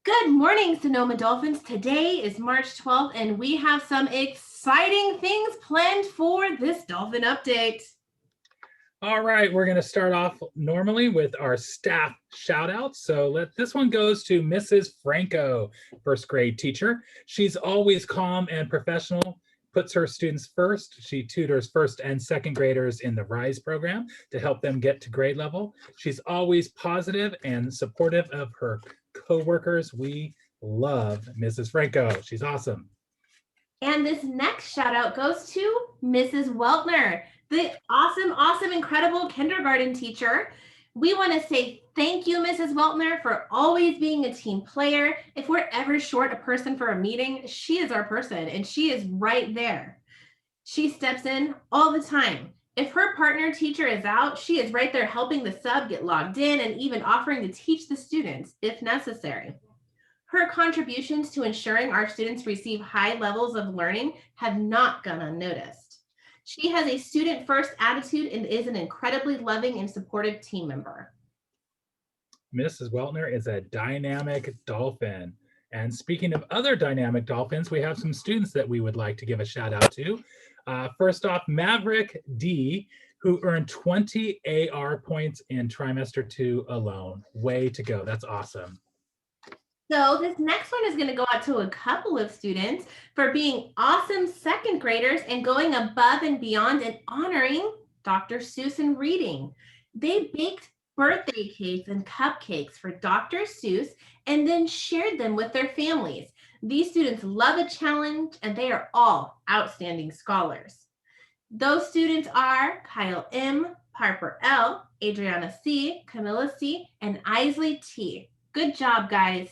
Good morning, Sonoma Dolphins. Today is March 12th, and we have some exciting things planned for this Dolphin update. All right, we're going to start off normally with our staff shout outs. This one goes to Mrs. Franco, first grade teacher. She's always calm and professional, puts her students first. She tutors first and second graders in the RISE program to help them get to grade level. She's always positive and supportive of her coworkers. We love Mrs. Franco. She's awesome. And this next shout out goes to Mrs. Weltner, the awesome, incredible kindergarten teacher. We want to say thank you, Mrs. Weltner, for always being a team player. If we're ever short a person for a meeting, she is our person, and she is right there. She steps in all the time. If her partner teacher is out, she is right there helping the sub get logged in and even offering to teach the students if necessary. Her contributions to ensuring our students receive high levels of learning have not gone unnoticed. She has a student-first attitude and is an incredibly loving and supportive team member. Mrs. Weltner is a dynamic dolphin. And speaking of other dynamic dolphins, we have some students that we would like to give a shout out to. First off, Maverick D, who earned 20 AR points in trimester 2 alone. Way to go. That's awesome. So this next one is going to go out to a couple of students for being awesome second graders and going above and beyond and honoring Dr. Seuss in reading. They baked birthday cakes and cupcakes for Dr. Seuss and then shared them with their families. These students love a challenge and they are all outstanding scholars. Those students are Kyle M., Harper L., Adriana C., Camilla C., and Isley T. Good job, guys.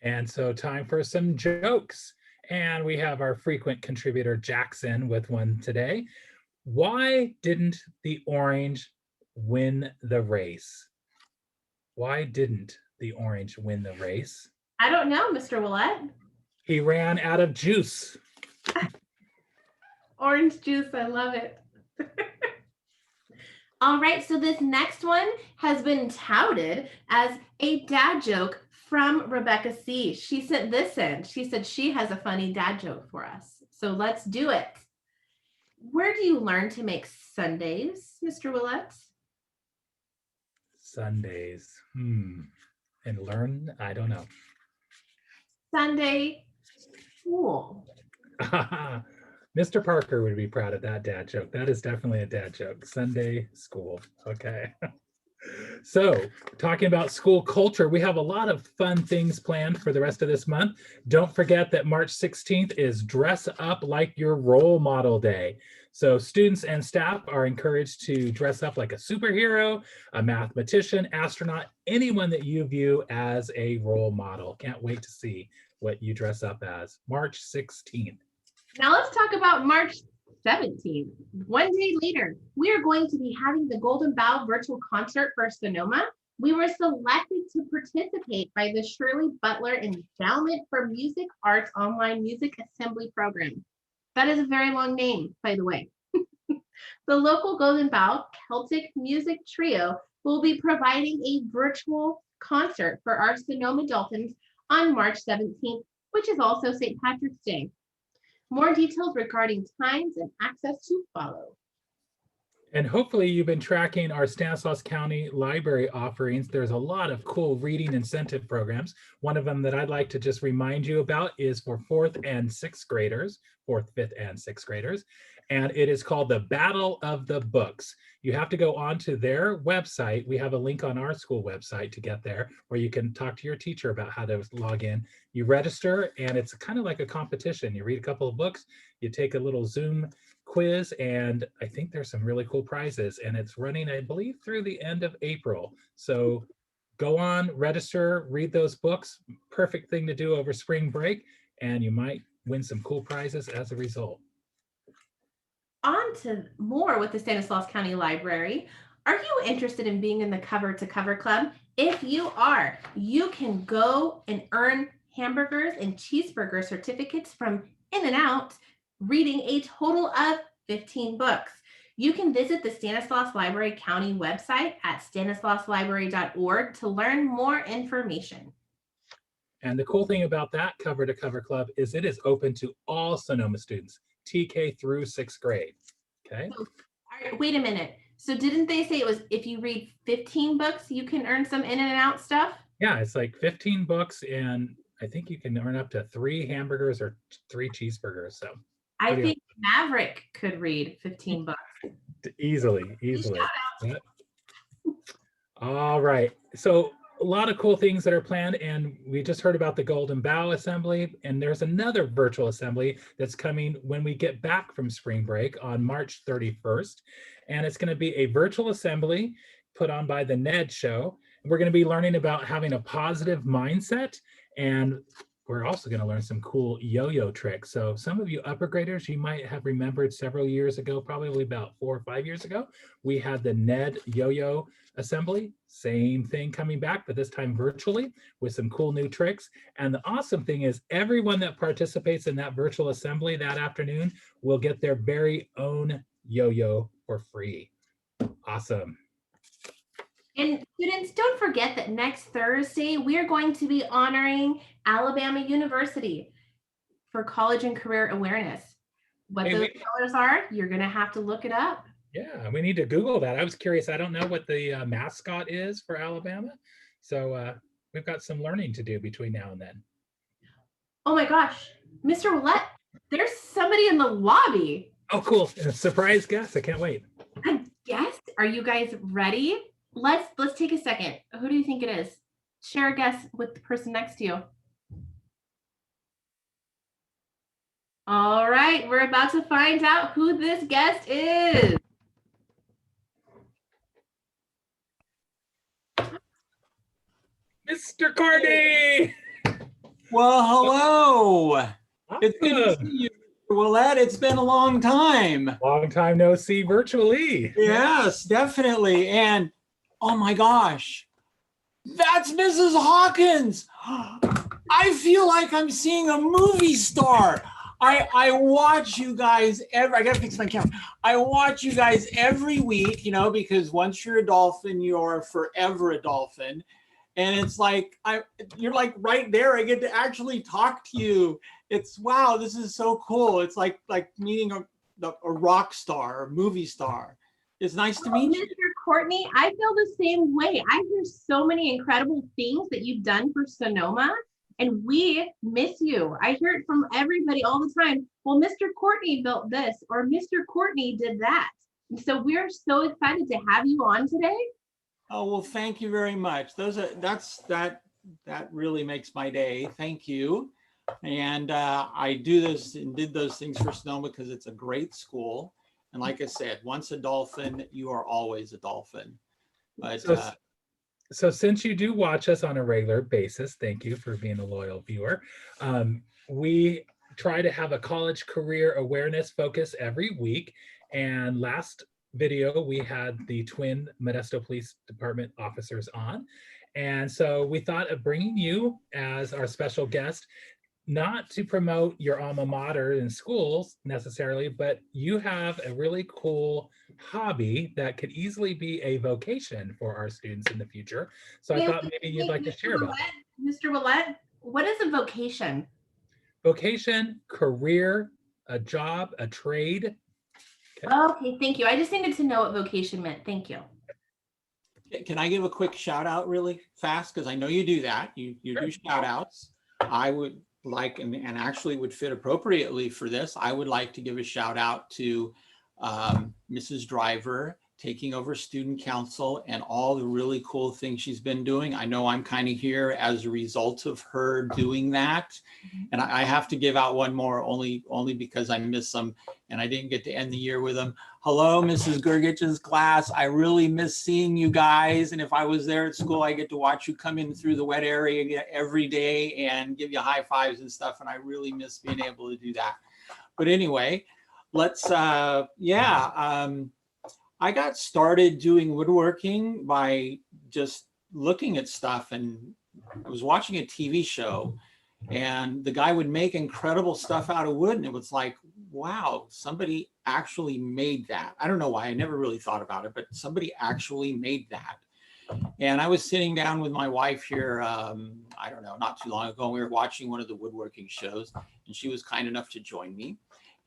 And so time for some jokes. And we have our frequent contributor, Jackson, with one today. Why didn't the orange win the race? Why didn't the orange win the race? I don't know, Mr. Willett. He ran out of juice. Orange juice, I love it. All right, so this next one has been touted as a dad joke from Rebecca C. She sent this in. She said she has a funny dad joke for us. So let's do it. Where do you learn to make sundaes, Mr. Willett? Sundays. And learn? I don't know. Sunday school. Mr. Parker would be proud of that dad joke. That is definitely a dad joke. Sunday school. Okay. So, talking about school culture, we have a lot of fun things planned for the rest of this month. Don't forget that March 16th is Dress Up Like Your Role Model Day. So students and staff are encouraged to dress up like a superhero, a mathematician, astronaut, anyone that you view as a role model. Can't wait to see what you dress up as. March 16th. Now let's talk about March 17th. One day later, we are going to be having the Golden Bough virtual concert for Sonoma. We were selected to participate by the Shirley Butler Endowment for Music Arts online music assembly program. That is a very long name, by the way. The local Golden Bough Celtic music trio will be providing a virtual concert for our Sonoma Dolphins on March 17th, which is also St. Patrick's Day. More details regarding times and access to follow. And hopefully you've been tracking our Stanislaus County Library offerings. There's a lot of cool reading incentive programs. One of them that I'd like to just remind you about is for 4th and 6th graders, 4th, 5th, and 6th graders. And it is called the Battle of the Books. You have to go onto their website. We have a link on our school website to get there, where you can talk to your teacher about how to log in. You register, and it's kind of like a competition. You read a couple of books, you take a little Zoom quiz, and I think there's some really cool prizes, and it's running, I believe, through the end of April. So go on, register, read those books. Perfect thing to do over spring break, and you might win some cool prizes as a result. On to more with the Stanislaus County Library. Are you interested in being in the Cover to Cover Club? If you are, you can go and earn hamburgers and cheeseburger certificates from In-N-Out, reading a total of 15 books. You can visit the Stanislaus Library County website at stanislauslibrary.org to learn more information. And the cool thing about that Cover to Cover Club is it is open to all Sonoma students, TK through 6th grade. Okay. So, wait a minute. So didn't they say it was if you read 15 books, you can earn some in and out stuff? Yeah, it's like 15 books, and I think you can earn up to 3 hamburgers or 3 cheeseburgers. So I pretty think Maverick could read 15 books. easily. Yeah. All right. So a lot of cool things that are planned, and we just heard about the Golden Bough Assembly, and there's another virtual assembly that's coming when we get back from spring break on March 31st. And it's going to be a virtual assembly put on by the Ned Show. We're going to be learning about having a positive mindset, and we're also going to learn some cool yo-yo tricks. So some of you upper graders, you might have remembered several years ago, probably about 4 or 5 years ago, we had the Ned yo-yo assembly. Same thing coming back, but this time virtually with some cool new tricks. And the awesome thing is everyone that participates in that virtual assembly that afternoon will get their very own yo-yo for free. Awesome. And students, don't forget that next Thursday, we are going to be honoring Alabama University for College and Career Awareness. What those colors are, you're going to have to look it up. Yeah, we need to Google that. I was curious. I don't know what the mascot is for Alabama. So we've got some learning to do between now and then. Oh my gosh, Mr. Willett, there's somebody in the lobby. Oh, cool. A surprise guest. I can't wait. A guest? Are you guys ready? Let's take a second. Who do you think it is? Share a guess with the person next to you. All right, we're about to find out who this guest is. Mr. Carney! Well, hello. It's good to Awesome. see you, Mr. Willett. It's been a long time. Long time no see virtually. Yes, definitely. And oh my gosh, that's Mrs. Hawkins. I feel like I'm seeing a movie star. I watch you guys I gotta fix my camera. I watch you guys every week, you know, because once you're a Dolphin, you're forever a Dolphin. And it's like, you're like right there. I get to actually talk to you. It's, wow, this is so cool. It's like meeting a rock star, a movie star. It's nice to meet you. Mr. Courtney, I feel the same way. I hear so many incredible things that you've done for Sonoma, and we miss you. I hear it from everybody all the time. Well, Mr. Courtney built this, or Mr. Courtney did that. And so we're so excited to have you on today. Oh, well, thank you very much. That really makes my day. Thank you. And I do this and did those things for Sonoma because it's a great school. And like I said, once a Dolphin, you are always a Dolphin. But so since you do watch us on a regular basis, thank you for being a loyal viewer. We try to have a college career awareness focus every week. And last video, we had the twin Modesto Police Department officers on. And so we thought of bringing you as our special guest, not to promote your alma mater in schools necessarily, but you have a really cool hobby that could easily be a vocation for our students in the future. So I thought maybe you'd like to share about it. Mr. Willett, what is a vocation? Vocation, career, a job, a trade. Okay, thank you. I just needed to know what vocation meant. Thank you. can I give a quick shout out really fast? Because I know you do that. You do shout outs. I would like, and actually would fit appropriately for this, I would like to give a shout out to Mrs. Driver taking over student council and all the really cool things she's been doing. I know I'm kind of here as a result of her doing that. And I have to give out one more only because I miss them and I didn't get to end the year with them. Hello, Mrs. Gergich's class. I really miss seeing you guys. And if I was there at school, I get to watch you come in through the wet area every day and give you high fives and stuff. And I really miss being able to do that. But anyway, let's, I got started doing woodworking by just looking at stuff, and I was watching a TV show and the guy would make incredible stuff out of wood. And it was like, wow, somebody actually made that. I don't know why, I never really thought about it, but somebody actually made that. And I was sitting down with my wife here, I don't know, not too long ago. We were watching one of the woodworking shows, and she was kind enough to join me.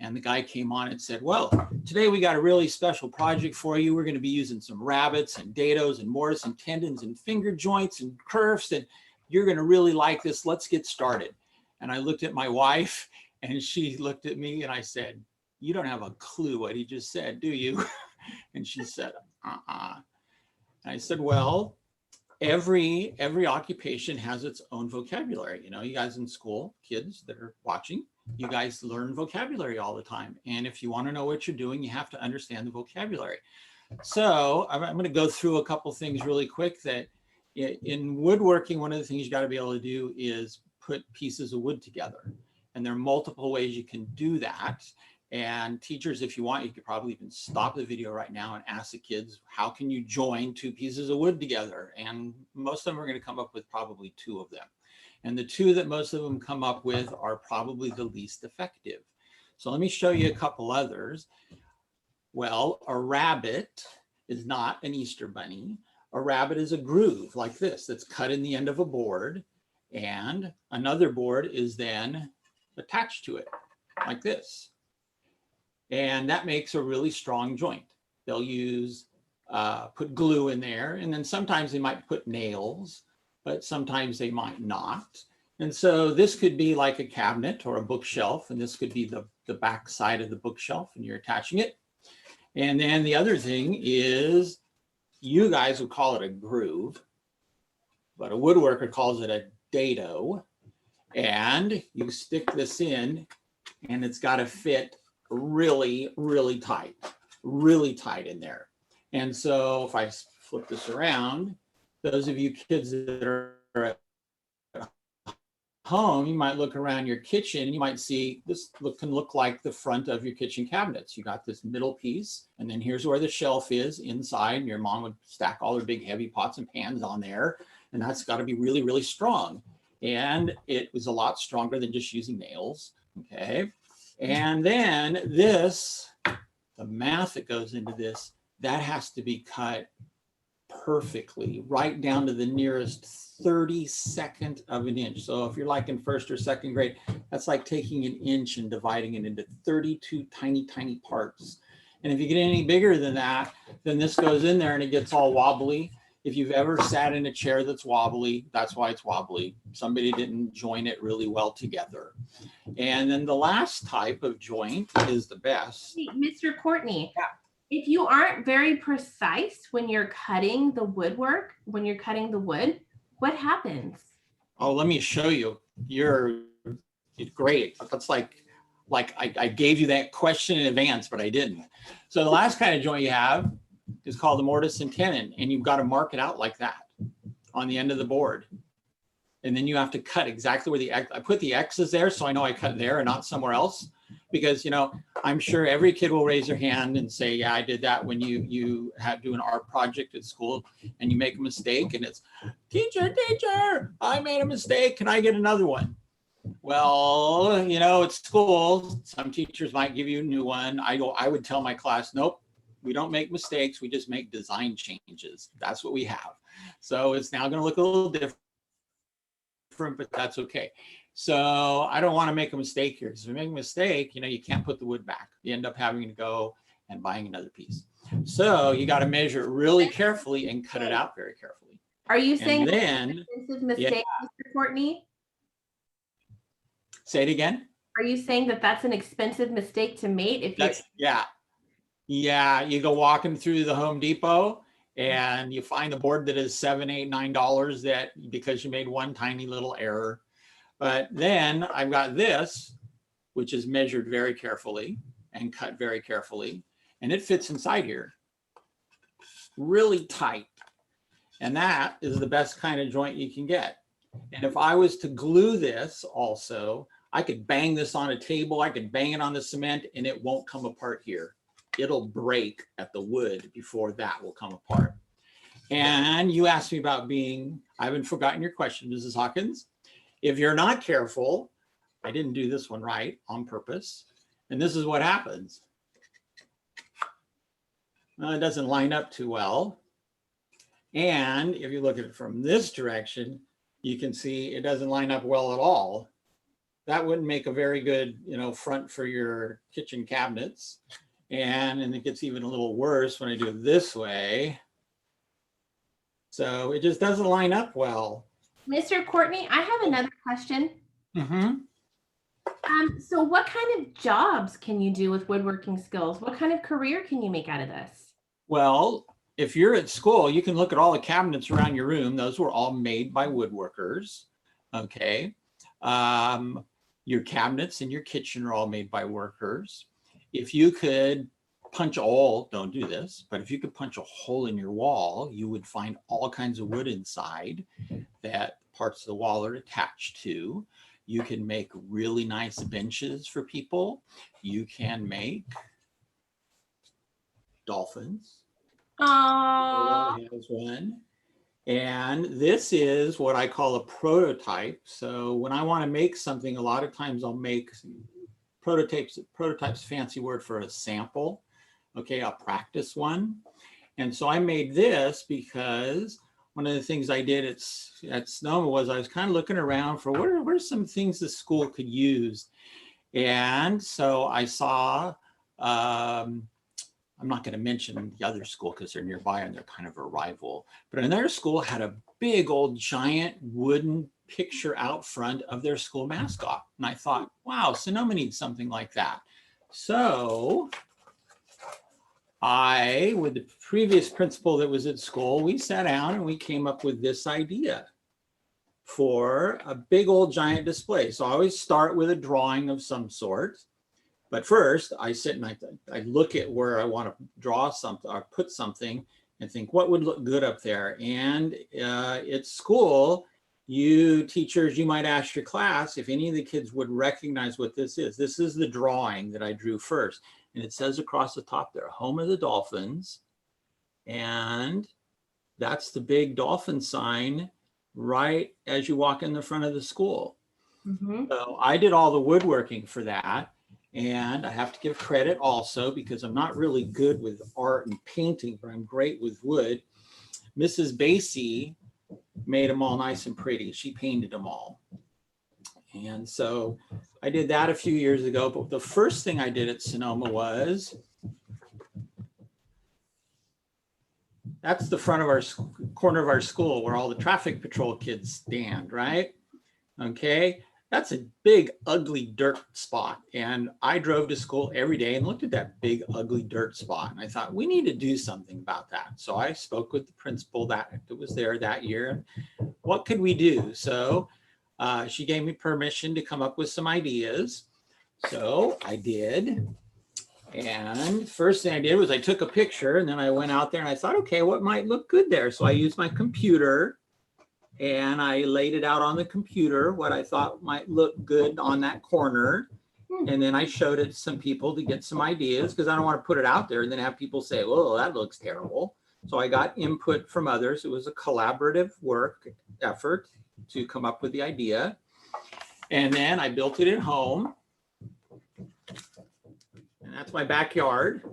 And the guy came on and said, well, today we got a really special project for you. We're going to be using some rabbets and dados and mortise and tendons and finger joints and kerfs, and you're going to really like this. Let's get started. And I looked at my wife, and she looked at me, and I said, you don't have a clue what he just said, do you? And she said, uh-uh. And I said, well, every occupation has its own vocabulary. You know, you guys in school, kids that are watching, you guys learn vocabulary all the time. And if you want to know what you're doing, you have to understand the vocabulary. So I'm going to go through a couple things really quick that in woodworking, one of the things you got to be able to do is put pieces of wood together. And there are multiple ways you can do that. And teachers, if you want, you could probably even stop the video right now and ask the kids, how can you join two pieces of wood together? And most of them are going to come up with probably two of them. And the two that most of them come up with are probably the least effective. So let me show you a couple others. Well, a rabbit is not an Easter bunny. A rabbit is a groove like this that's cut in the end of a board. And another board is then attached to it like this. And that makes a really strong joint. They'll use, put glue in there, and then sometimes they might put nails, but sometimes they might not. And so this could be like a cabinet or a bookshelf, and this could be the back side of the bookshelf, and you're attaching it. And then the other thing is, you guys would call it a groove, but a woodworker calls it a dado. And you stick this in, and it's got to fit really, really tight in there. And so if I flip this around, those of you kids that are at home, you might look around your kitchen and you might see this can look like the front of your kitchen cabinets. You got this middle piece, and then here's where the shelf is inside. And your mom would stack all her big heavy pots and pans on there, and that's got to be really, really strong. And it was a lot stronger than just using nails. Okay. And then this, the math that goes into this, that has to be cut perfectly, right down to the nearest 32nd of an inch. So if you're like in first or second grade, that's like taking an inch and dividing it into 32 tiny, tiny parts. And if you get any bigger than that, then this goes in there and it gets all wobbly. If you've ever sat in a chair that's wobbly, that's why it's wobbly. Somebody didn't join it really well together. And then the last type of joint is the best. Hey, Mr. Courtney, Yeah. If you aren't very precise when you're cutting the woodwork, when you're cutting the wood, what happens? Oh, let me show you. You're great. That's like I gave you that question in advance, but I didn't. So the last kind of joint you have is called the mortise and tenon, and you've got to mark it out like that on the end of the board. And then you have to cut exactly where the X, I put the X's there so I know I cut there and not somewhere else. Because, you know, I'm sure every kid will raise their hand and say, yeah, I did that when you have do an art project at school and you make a mistake and it's, teacher, I made a mistake. Can I get another one? Well, you know, at school, some teachers might give you a new one. I would tell my class, nope, we don't make mistakes. We just make design changes. That's what we have. So it's now going to look a little different, but that's okay. So I don't want to make a mistake here, because if you make a mistake, you know, you can't put the wood back. You end up having to go and buying another piece. So you got to measure it really carefully and cut it out very carefully. Are you saying then, that's an expensive mistake, Mr. Courtney? Say it again. Are you saying that that's an expensive mistake to make? If you yeah, you go walking through the Home Depot and you find a board that is $7, $8, $9 that because you made one tiny little error. But then I've got this, which is measured very carefully and cut very carefully, and it fits inside here really tight. And that is the best kind of joint you can get. And if I was to glue this also, I could bang this on a table, I could bang it on the cement, and it won't come apart here. It'll break at the wood before that will come apart. And you asked me about being, I haven't forgotten your question, Mrs. Hawkins. If you're not careful, I didn't do this one right on purpose. And this is what happens. Well, it doesn't line up too well. And if you look at it from this direction, you can see it doesn't line up well at all. That wouldn't make a very good, front for your kitchen cabinets. And it gets even a little worse when I do it this way. So it just doesn't line up well. Mr. Courtney, I have another question. So what kind of jobs can you do with woodworking skills? What kind of career can you make out of this? Well, if you're at school, you can look at all the cabinets around your room. Those were all made by woodworkers. Okay. Your cabinets in your kitchen are all made by workers. If you could punch a hole, don't do this, but if you could punch a hole in your wall, you would find all kinds of wood inside that parts of the wall are attached to. You can make really nice benches for people. You can make dolphins. Aww. Has one. And this is what I call a prototype. So when I want to make something, a lot of times I'll make prototypes. Prototype's fancy word for a sample. Okay, I'll practice one. And so I made this because one of the things I did at Sonoma was I was kind of looking around for what are some things the school could use. And so I saw, I'm not going to mention the other school because they're nearby and they're kind of a rival, but another school had a big old giant wooden picture out front of their school mascot. And I thought, wow, Sonoma needs something like that. So with the previous principal that was at school, we sat down and we came up with this idea for a big old giant display. So I always start with a drawing of some sort. But first, I sit and I look at where I want to draw something or put something and think, what would look good up there? And at school, you teachers, you might ask your class if any of the kids would recognize what this is. This is the drawing that I drew first. And it says across the top there, home of the Dolphins. And that's the big dolphin sign right as you walk in the front of the school. So I did all the woodworking for that. And I have to give credit also because I'm not really good with art and painting, but I'm great with wood. Mrs. Basie made them all nice and pretty. She painted them all. And so I did that a few years ago. But the first thing I did at Sonoma was, that's the front of our corner of our school where all the traffic patrol kids stand, right? Okay. That's a big, ugly dirt spot. And I drove to school every day and looked at that big, ugly dirt spot. And I thought, we need to do something about that. So I spoke with the principal that was there that year. What could we do? So she gave me permission to come up with some ideas. So I did. And first thing I did was I took a picture and then I went out there and I thought, okay, what might look good there? So I used my computer and I laid it out on the computer, what I thought might look good on that corner. And then I showed it to some people to get some ideas because I don't want to put it out there and then have people say, well, that looks terrible. So I got input from others. It was a collaborative effort to come up with the idea. And then I built it at home. And that's my backyard.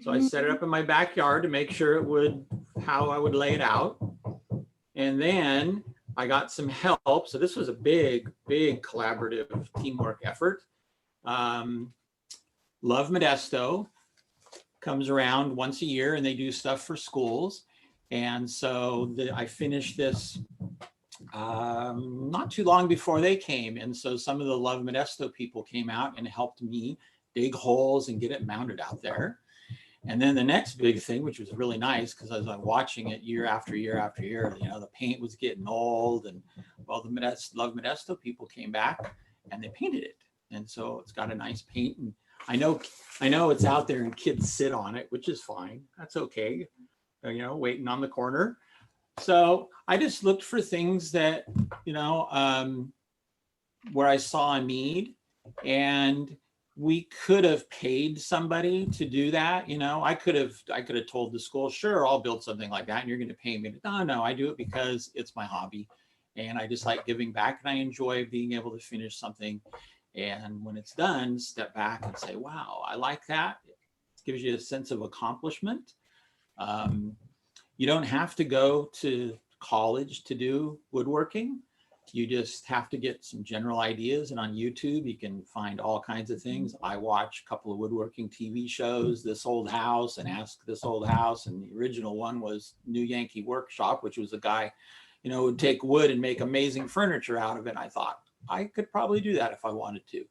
So I set it up in my backyard to make sure it would, how I would lay it out. And then I got some help. So this was a big, big collaborative teamwork effort. Love Modesto comes around once a year and they do stuff for schools. And so I finished this not too long before they came. And so some of the Love Modesto people came out and helped me dig holes and get it mounted out there. And then the next big thing, which was really nice, because as I'm watching it year after year after year, you know, the paint was getting old, and well, the Love Modesto people came back and they painted it, and so it's got a nice paint. And I know it's out there, and kids sit on it, which is fine. That's okay, you know, waiting on the corner. So I just looked for things that, you know, where I saw a need, and we could have paid somebody to do that. You know, I could have told the school, sure, I'll build something like that and you're going to pay me. No, I do it because it's my hobby and I just like giving back, and I enjoy being able to finish something. And when it's done, step back and say, wow, I like that. It gives you a sense of accomplishment. You don't have to go to college to do woodworking. You just have to get some general ideas, and on YouTube you can find all kinds of things. I watch a couple of woodworking TV shows, This Old House and Ask This Old House, and the original one was New Yankee Workshop, which was a guy, you know, would take wood and make amazing furniture out of it. And I thought I could probably do that if I wanted to.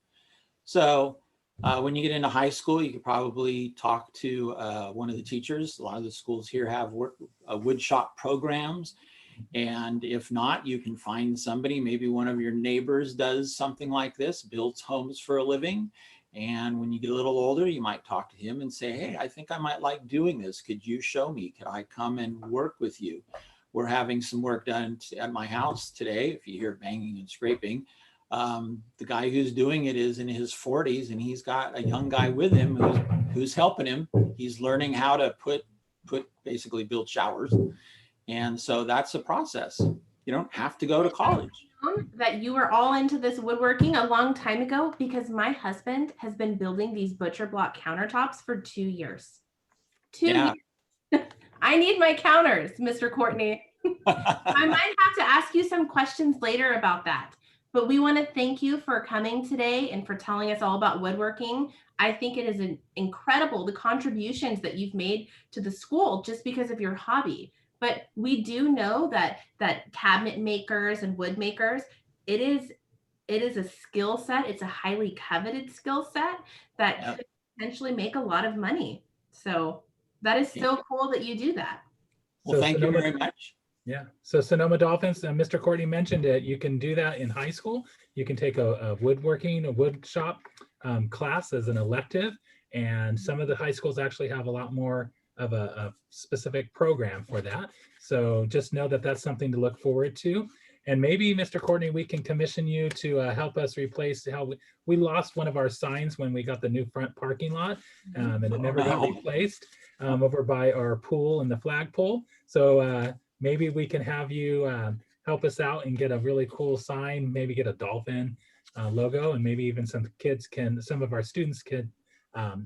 So when you get into high school, you could probably talk to one of the teachers. A lot of the schools here have wood shop programs. And if not, you can find somebody, maybe one of your neighbors does something like this, builds homes for a living. And when you get a little older, you might talk to him and say, hey, I think I might like doing this. Could you show me? Could I come and work with you? We're having some work done at my house today. If you hear banging and scraping, the guy who's doing it is in his 40s, and he's got a young guy with him who's helping him. He's learning how to basically build showers. And so that's the process. You don't have to go to college. That you were all into this woodworking a long time ago, because my husband has been building these butcher block countertops for 2 years. 2 years. I need my counters, Mr. Courtney. I might have to ask you some questions later about that. But we want to thank you for coming today and for telling us all about woodworking. I think it is incredible, the contributions that you've made to the school just because of your hobby. But we do know that cabinet makers and wood makers, it is a skill set. It's a highly coveted skill set that could potentially make a lot of money. So that is so cool that you do that. Well, So thank you very much. Yeah. So Sonoma Dolphins, Mr. Courtney mentioned it. You can do that in high school. You can take a wood shop class as an elective. And some of the high schools actually have a lot more of a specific program for that. So just know that that's something to look forward to. And maybe, Mr. Courtney, we can commission you to help us replace how we lost one of our signs when we got the new front parking lot, and it never got replaced over by our pool and the flagpole. So maybe we can have you help us out and get a really cool sign, maybe get a Dolphin logo, and maybe even some of our students could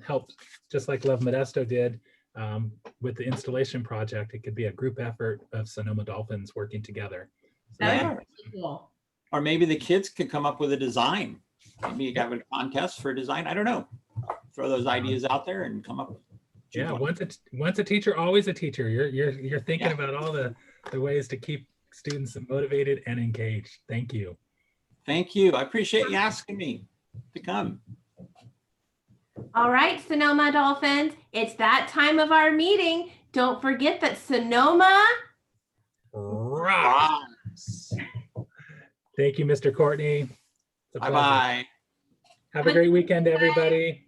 help, just like Love Modesto did with the installation project. It could be a group effort of Sonoma Dolphins working together. So That would be really cool. Or maybe the kids could come up with a design. Maybe you have a contest for a design. I don't know. Throw those ideas out there and come up. Yeah, once a teacher, always a teacher. You're thinking about all the ways to keep students motivated and engaged. Thank you. Thank you. I appreciate you asking me to come. All right, Sonoma Dolphins, it's that time of our meeting. Don't forget that Sonoma rocks. Thank you, Mr. Courtney. Bye-bye. Have a great weekend, everybody.